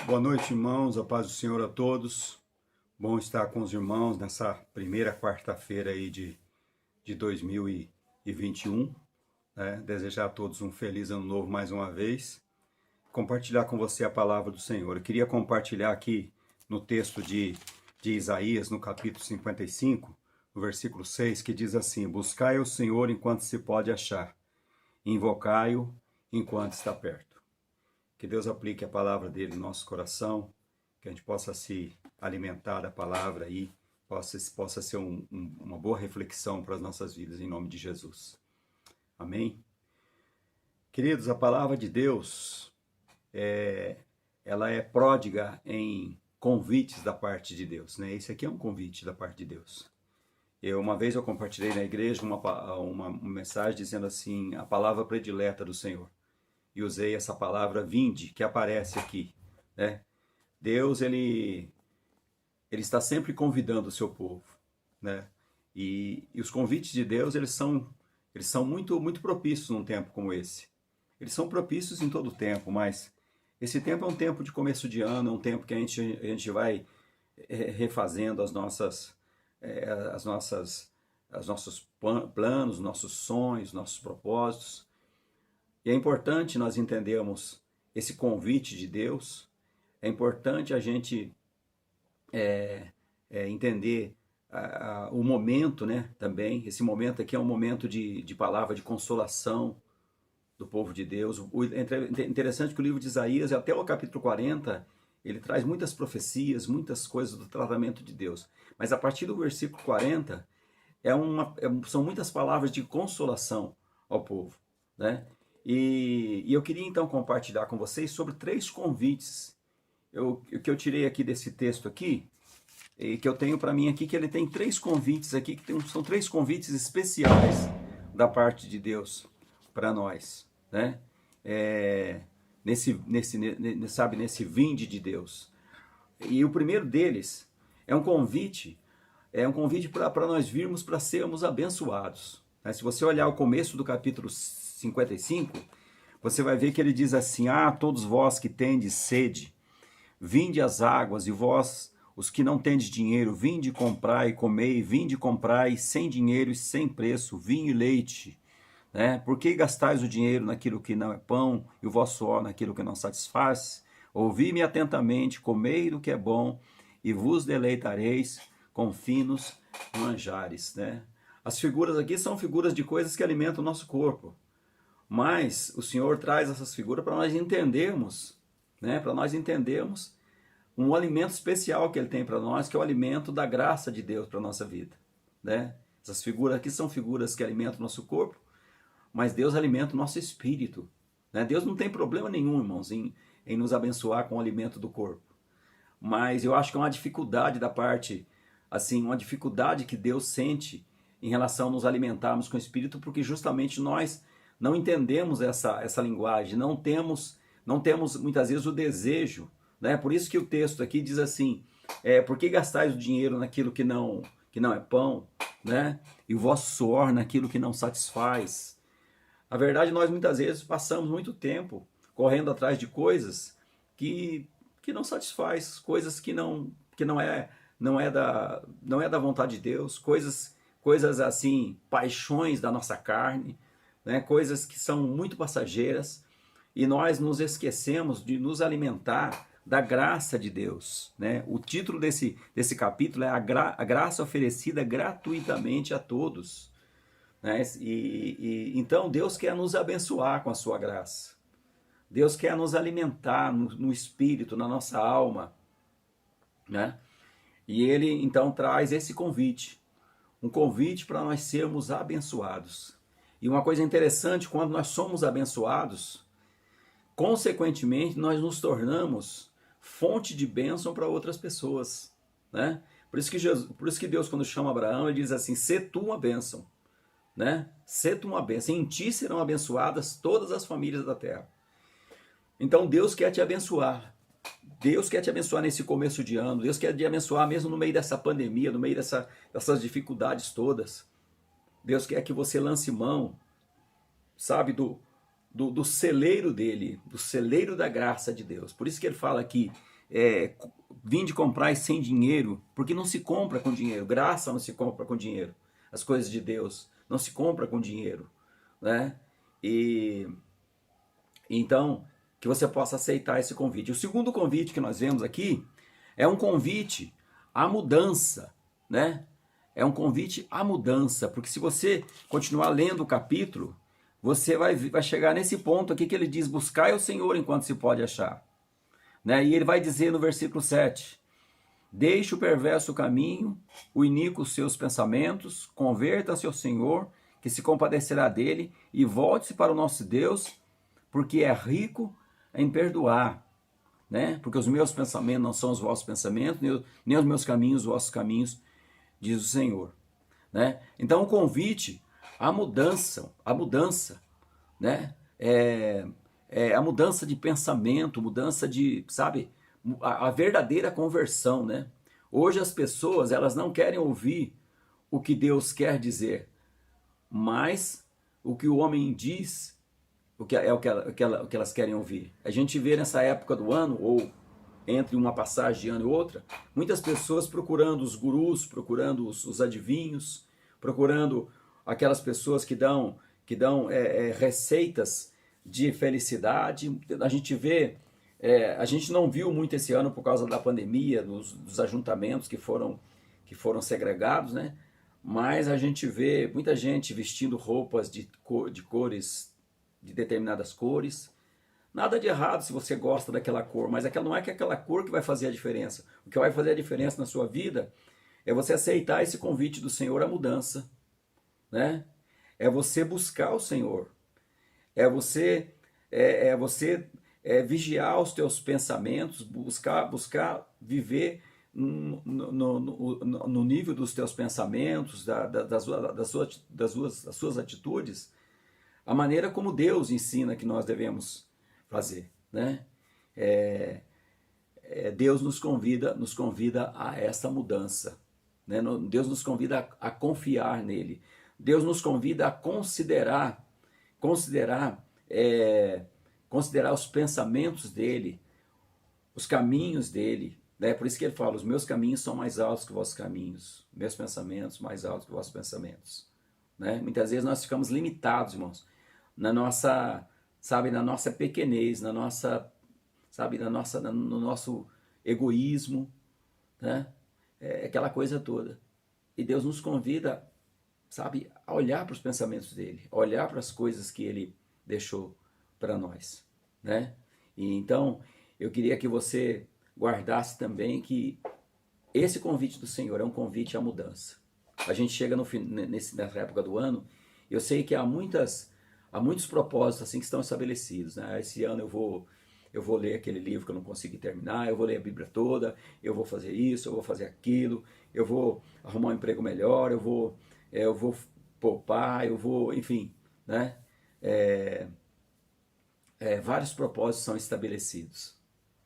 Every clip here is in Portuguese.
Boa noite, irmãos. A paz do Senhor a todos. Bom estar com os irmãos nessa primeira quarta-feira aí de 2021. Né? Desejar a todos um feliz ano novo mais uma vez. Compartilhar com você a palavra do Senhor. Eu queria compartilhar aqui no texto de Isaías, no capítulo 55, no versículo 6, que diz assim: Buscai o Senhor enquanto se pode achar, invocai-o enquanto está perto. Que Deus aplique a palavra dele no nosso coração, que a gente possa se alimentar da palavra e possa ser uma boa reflexão para as nossas vidas, em nome de Jesus. Amém? Queridos, a palavra de Deus, ela é pródiga em convites da parte de Deus, né? Esse aqui é um convite da parte de Deus. Uma vez eu compartilhei na igreja uma mensagem dizendo assim, a palavra predileta do Senhor. E usei essa palavra vinde, que aparece aqui, né? Deus, ele está sempre convidando o seu povo, né? E os convites de Deus, eles são muito propícios num tempo como esse. Eles são propícios em todo o tempo, mas esse tempo é um tempo de começo de ano, é um tempo que a gente vai refazendo os nossos planos, nossos sonhos, nossos propósitos. E é importante nós entendermos esse convite de Deus, é importante a gente entender o momento, né, também. Esse momento aqui é um momento de palavra de consolação do povo de Deus. É interessante que o livro de Isaías, até o capítulo 40, ele traz muitas profecias, muitas coisas do tratamento de Deus. Mas a partir do versículo 40, são muitas palavras de consolação ao povo, né? E eu queria então compartilhar com vocês sobre 3 convites que eu tirei aqui desse texto aqui, e que eu tenho para mim aqui, que ele tem 3 convites aqui, são 3 convites especiais da parte de Deus para nós, né? Nesse vinde de Deus. E o primeiro deles é um convite para nós virmos para sermos abençoados. Né? Se você olhar o começo do capítulo 55, você vai ver que ele diz assim: todos vós que tendes sede, vinde às águas, e vós, os que não tendes dinheiro, vinde comprai e comei, vinde comprai sem dinheiro e sem preço, vinho e leite. Né? Por que gastais o dinheiro naquilo que não é pão, e o vosso suor naquilo que não satisfaz? Ouvi-me atentamente, comei do que é bom, e vos deleitareis com finos manjares. Né? As figuras aqui são figuras de coisas que alimentam o nosso corpo. Mas o Senhor traz essas figuras para nós entendermos, né? Para nós entendermos um alimento especial que Ele tem para nós, que é o alimento da graça de Deus para a nossa vida, né? Essas figuras aqui são figuras que alimentam o nosso corpo, mas Deus alimenta o nosso espírito, né? Deus não tem problema nenhum, irmãos, em nos abençoar com o alimento do corpo. Mas eu acho que é uma dificuldade da parte, assim, uma dificuldade que Deus sente em relação a nos alimentarmos com o espírito, porque justamente nós não entendemos essa linguagem, não temos muitas vezes o desejo, né? Por isso que o texto aqui diz assim: por que gastais o dinheiro naquilo que não é pão, né? E o vosso suor naquilo que não satisfaz? Na verdade, nós muitas vezes passamos muito tempo correndo atrás de coisas que não satisfaz, coisas que não é da vontade de Deus, coisas assim, paixões da nossa carne, né? Coisas que são muito passageiras, e nós nos esquecemos de nos alimentar da graça de Deus, né? O título desse capítulo é a graça oferecida gratuitamente a todos, né? Então Deus quer nos abençoar com a sua graça. Deus quer nos alimentar no espírito, na nossa alma, né? E Ele então traz esse convite, um convite para nós sermos abençoados. E uma coisa interessante, quando nós somos abençoados, consequentemente nós nos tornamos fonte de bênção para outras pessoas, né? Por isso que Deus, quando chama Abraão, ele diz assim: sê tu uma bênção, né? Sê tu uma bênção, em ti serão abençoadas todas as famílias da terra. Então Deus quer te abençoar. Deus quer te abençoar nesse começo de ano. Deus quer te abençoar mesmo no meio dessa pandemia, no meio dessas dificuldades todas. Deus quer que você lance mão, sabe, do celeiro dele, do celeiro da graça de Deus. Por isso que ele fala aqui, vinde comprar sem dinheiro, porque não se compra com dinheiro. Graça não se compra com dinheiro. As coisas de Deus não se compra com dinheiro, né? E então que você possa aceitar esse convite. O segundo convite que nós vemos aqui é um convite à mudança, né? É um convite à mudança, porque se você continuar lendo o capítulo, você vai chegar nesse ponto aqui que ele diz: buscai o Senhor enquanto se pode achar. Né? E ele vai dizer no versículo 7, deixe o perverso caminho, o iníquo os seus pensamentos, converta-se ao Senhor, que se compadecerá dele, e volte-se para o nosso Deus, porque é rico em perdoar. Né? Porque os meus pensamentos não são os vossos pensamentos, nem os meus caminhos, os vossos caminhos, diz o Senhor. Né? Então o convite à mudança, né? A mudança de pensamento, mudança de, sabe, a verdadeira conversão, né? Hoje as pessoas, elas não querem ouvir o que Deus quer dizer, mas o que o homem diz, o que elas querem ouvir. A gente vê nessa época do ano, ou entre uma passagem de ano e outra, muitas pessoas procurando os gurus, procurando os adivinhos, procurando aquelas pessoas que dão receitas de felicidade. A gente vê, a gente não viu muito esse ano por causa da pandemia, dos ajuntamentos que foram segregados, né? Mas a gente vê muita gente vestindo roupas de cores, de determinadas cores. Nada de errado se você gosta daquela cor, mas não é aquela cor que vai fazer a diferença. O que vai fazer a diferença na sua vida é você aceitar esse convite do Senhor à mudança, né? É você buscar o Senhor, é você vigiar os teus pensamentos, buscar viver no nível dos teus pensamentos, das suas atitudes, a maneira como Deus ensina que nós devemos fazer, né? Deus nos convida a essa mudança, né? Deus nos convida a confiar nele. Deus nos convida a considerar os pensamentos dele, os caminhos dele, né? Por isso que ele fala: os meus caminhos são mais altos que os vossos caminhos, meus pensamentos mais altos que os vossos pensamentos, né? Muitas vezes nós ficamos limitados, irmãos, na nossa pequenez, no nosso egoísmo, né? Aquela coisa toda. E Deus nos convida, sabe, a olhar para os pensamentos dele, a olhar para as coisas que ele deixou para nós, né? E então, eu queria que você guardasse também que esse convite do Senhor é um convite à mudança. A gente chega nessa época do ano, eu sei que há muitos propósitos assim que estão estabelecidos, né? Esse ano eu vou ler aquele livro que eu não consegui terminar, eu vou ler a Bíblia toda, eu vou fazer isso, eu vou fazer aquilo, eu vou arrumar um emprego melhor, eu vou poupar, enfim, né? Vários propósitos são estabelecidos,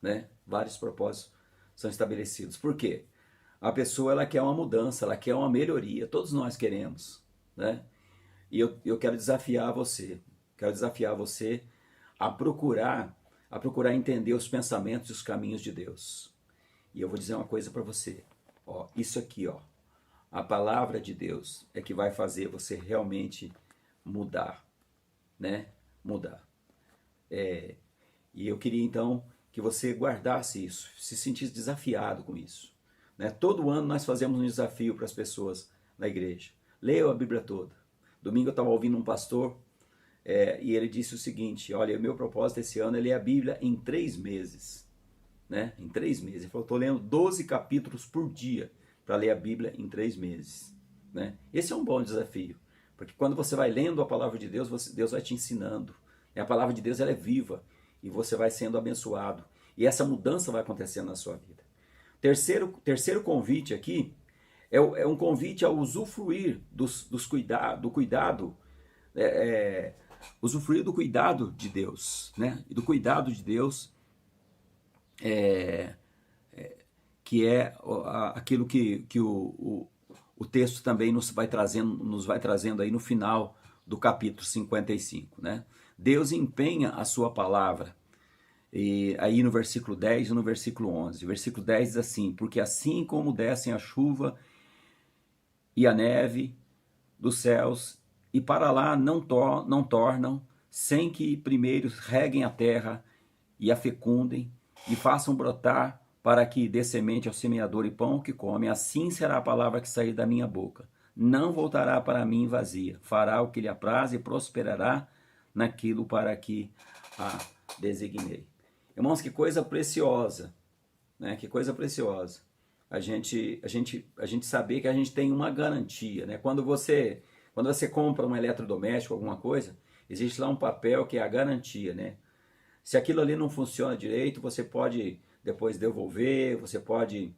né? Vários propósitos são estabelecidos. Por quê? A pessoa, ela quer uma mudança, ela quer uma melhoria, todos nós queremos, né? E eu quero desafiar você a procurar entender os pensamentos e os caminhos de Deus. E eu vou dizer uma coisa para você, ó, isso aqui, ó, a palavra de Deus é que vai fazer você realmente mudar, né? Mudar. E eu queria então que você guardasse isso, se sentisse desafiado com isso, né? Todo ano nós fazemos um desafio para as pessoas na igreja. Leia a Bíblia toda. Domingo eu estava ouvindo um pastor e ele disse o seguinte: olha, o meu propósito esse ano é ler a Bíblia em 3 meses, né? Em 3 meses. Ele falou: estou lendo 12 capítulos por dia para ler a Bíblia em 3 meses, né? Esse é um bom desafio, porque quando você vai lendo a palavra de Deus, Deus vai te ensinando. A palavra de Deus, ela é viva e você vai sendo abençoado. E essa mudança vai acontecendo na sua vida. Terceiro convite aqui é um convite a usufruir do cuidado, usufruir do cuidado de Deus, né? E do cuidado de Deus, que é aquilo que o texto também nos vai trazendo aí no final do capítulo 55, né? Deus empenha a sua palavra E aí no versículo 10 e no versículo 11. O versículo 10 diz assim: porque assim como descem a chuva e a neve dos céus, e para lá não tornam, sem que primeiro reguem a terra e a fecundem, e façam brotar, para que dê semente ao semeador e pão que come, assim será a palavra que sair da minha boca. Não voltará para mim vazia, fará o que lhe apraz e prosperará naquilo para que a designei. Irmãos, que coisa preciosa, né? Que coisa preciosa. A gente saber que a gente tem uma garantia, né? Quando você compra um eletrodoméstico, alguma coisa, existe lá um papel que é a garantia, né? Se aquilo ali não funciona direito, você pode depois devolver, você pode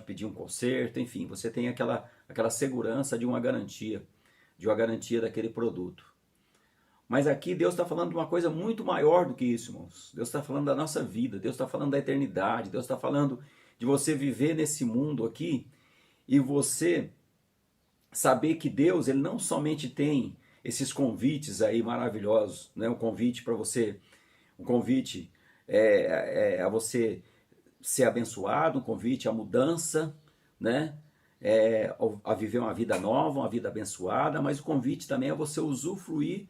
pedir um conserto, enfim, você tem aquela segurança de uma garantia daquele produto. Mas aqui Deus está falando de uma coisa muito maior do que isso, irmãos. Deus está falando da nossa vida, Deus está falando da eternidade, Deus está falando de você viver nesse mundo aqui e você saber que Deus, ele não somente tem esses convites aí maravilhosos, né? Um convite para você, um convite a você ser abençoado, um convite à mudança, né? A viver uma vida nova, uma vida abençoada, mas o convite também é você usufruir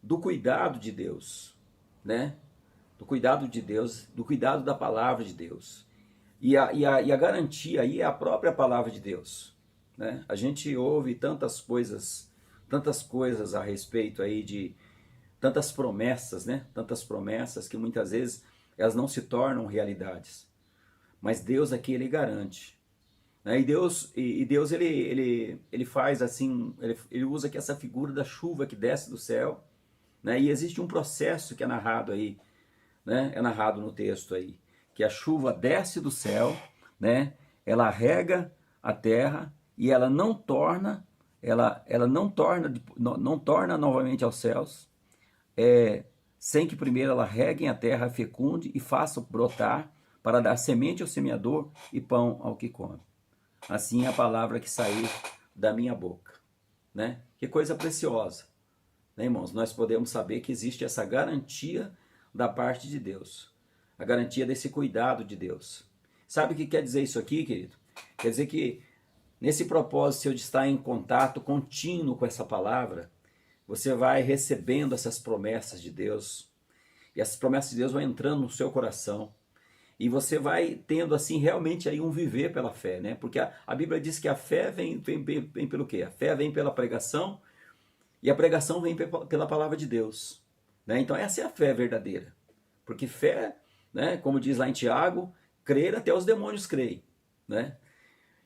do cuidado de Deus, né? Do cuidado de Deus, do cuidado da palavra de Deus. E a garantia aí é a própria palavra de Deus, né? A gente ouve tantas coisas a respeito aí de tantas promessas, né? Tantas promessas que muitas vezes elas não se tornam realidades. Mas Deus aqui, ele garante, né? E Deus ele faz assim, ele usa aqui essa figura da chuva que desce do céu, né? E existe um processo que é narrado aí, né? É narrado no texto aí, que a chuva desce do céu, né? Ela rega a terra e ela não torna novamente aos céus, sem que primeiro ela regue a terra, fecunde e faça brotar, para dar semente ao semeador e pão ao que come. Assim é a palavra que sair da minha boca, né? Que coisa preciosa, né, irmãos? Nós podemos saber que existe essa garantia da parte de Deus, a garantia desse cuidado de Deus. Sabe o que quer dizer isso aqui, querido? Quer dizer que nesse propósito de estar em contato contínuo com essa palavra, você vai recebendo essas promessas de Deus, e essas promessas de Deus vão entrando no seu coração, e você vai tendo assim realmente aí um viver pela fé, né? Porque a Bíblia diz que a fé vem pelo quê? A fé vem pela pregação, e a pregação vem pela palavra de Deus, né? Então essa é a fé verdadeira, porque fé, né, como diz lá em Tiago, crer até os demônios creem, né?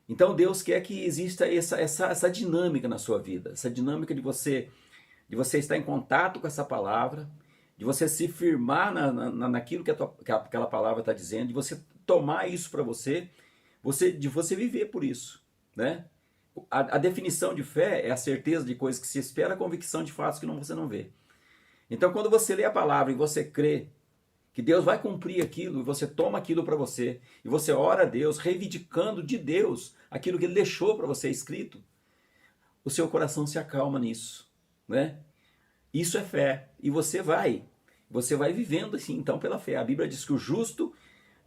Então Deus quer que exista essa dinâmica na sua vida, essa dinâmica de você estar em contato com essa palavra, de você se firmar naquilo que aquela palavra está dizendo, de você tomar isso para você, de você viver por isso, né? A definição de fé é a certeza de coisas que se espera, a convicção de fatos que você não vê. Então, quando você lê a palavra e você crê que Deus vai cumprir aquilo, e você toma aquilo para você, e você ora a Deus, reivindicando de Deus aquilo que Ele deixou para você escrito, o seu coração se acalma nisso, né? Isso é fé, e você vai vivendo assim, então, pela fé. A Bíblia diz que o justo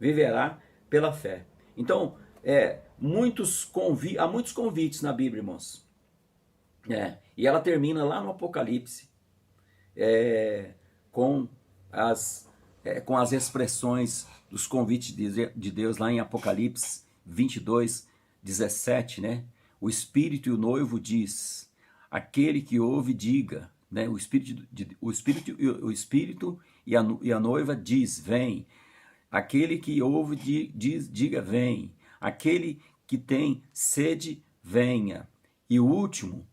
viverá pela fé. Então, há muitos convites na Bíblia, irmãos. E ela termina lá no Apocalipse, com as expressões dos convites de Deus lá em Apocalipse 22, 17, né? O Espírito e o noivo diz, aquele que ouve diga, né? O Espírito e a noiva diz, vem. Aquele que ouve diga, vem. Aquele que tem sede, venha. E o último,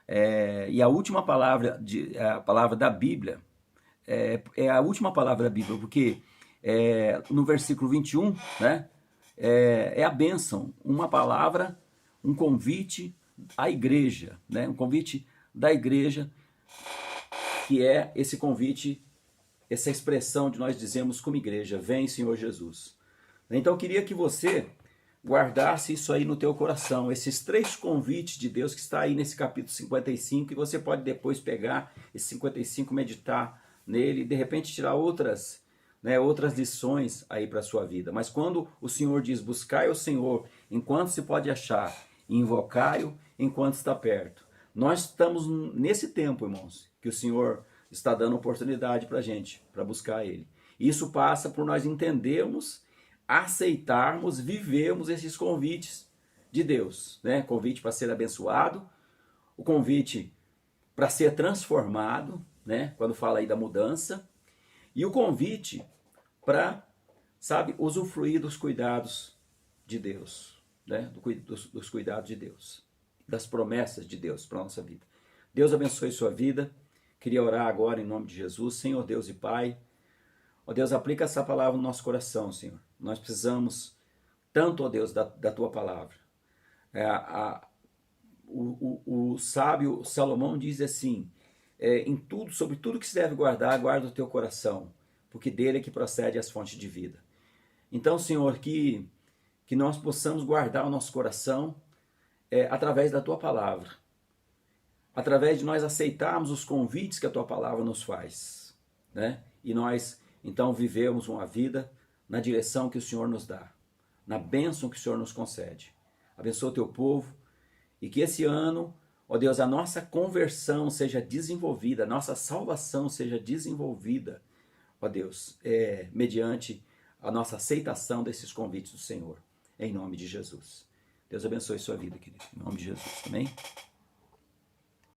a última palavra, a palavra da Bíblia, é a última palavra da Bíblia, porque no versículo 21, né, é a bênção, uma palavra, um convite à igreja, né, um convite da igreja, que é esse convite, essa expressão de nós dizemos como igreja, vem Senhor Jesus. Então eu queria que você guardasse isso aí no teu coração, esses 3 convites de Deus que está aí nesse capítulo 55, e você pode depois pegar esse 55, meditar nele, e de repente tirar outras né, outras lições aí para a sua vida. Mas quando o Senhor diz, buscai o Senhor enquanto se pode achar, invocai-o enquanto está perto. Nós estamos nesse tempo, irmãos, que o Senhor está dando oportunidade para a gente, para buscar Ele. Isso passa por nós entendermos, aceitarmos, vivermos esses convites de Deus, né? Convite para ser abençoado, o convite para ser transformado, né? Quando fala aí da mudança, e o convite para, sabe, usufruir dos cuidados de Deus, né? Dos cuidados de Deus, das promessas de Deus para a nossa vida. Deus abençoe sua vida. Queria orar agora em nome de Jesus. Senhor Deus e Pai, ó Deus, aplica essa palavra no nosso coração, Senhor. Nós precisamos tanto, ó Deus, da tua palavra. O sábio Salomão diz assim, em tudo, sobre tudo que se deve guardar, guarda o teu coração, porque dele é que procede as fontes de vida. Então, Senhor, que nós possamos guardar o nosso coração através da tua palavra, através de nós aceitarmos os convites que a tua palavra nos faz, né? E nós, então, vivemos uma vida na direção que o Senhor nos dá, na bênção que o Senhor nos concede. Abençoa o teu povo e que esse ano, ó Deus, a nossa conversão seja desenvolvida, a nossa salvação seja desenvolvida, ó Deus, mediante a nossa aceitação desses convites do Senhor, em nome de Jesus. Deus abençoe sua vida, querido, em nome de Jesus, amém?